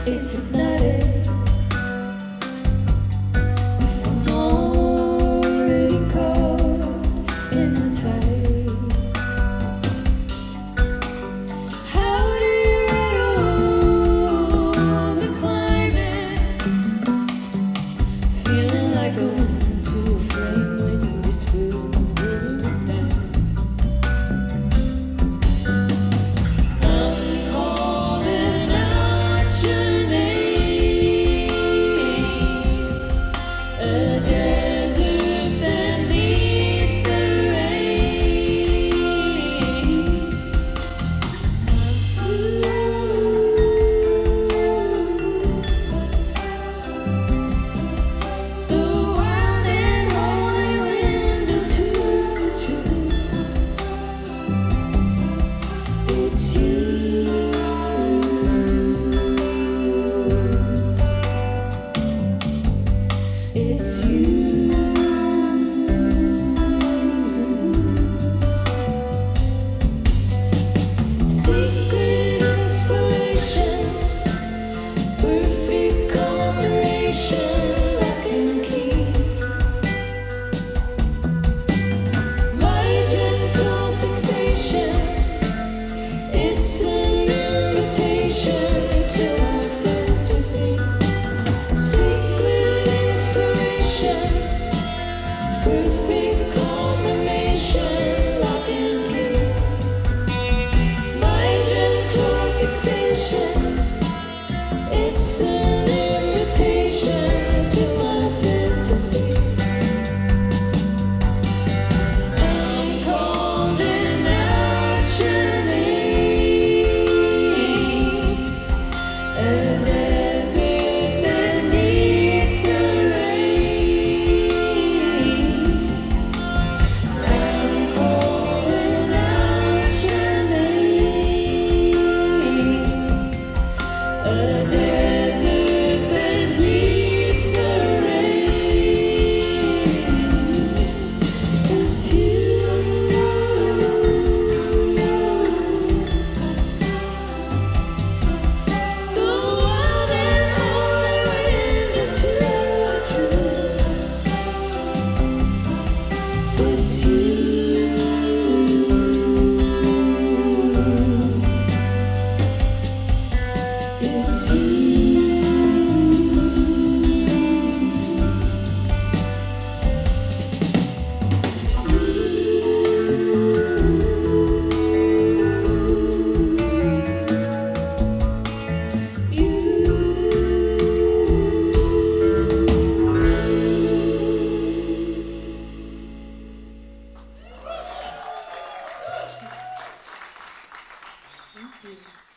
It's hypnotic. If I'm already caught in the tide, how do you rattle the climate? Feeling like going to a flame when you whisper in the wilderness. I'm calling out your name, a desert that needs the rain. To the wild and holy wind into the truth. It's you. It's you. Secret inspiration, perfect combination, lock and key. My gentle fixation, it's an invitation to my fantasy. Secret inspiration, perfect combination, lock and key. My gentle fixation, it's an invitation to my fantasy. I'm calling out your name, a desert that needs the rain. I'm calling out your name, a desert that needs the rain. It's you. The wild and holy wind into the truth. It's you. It's you. Thank you.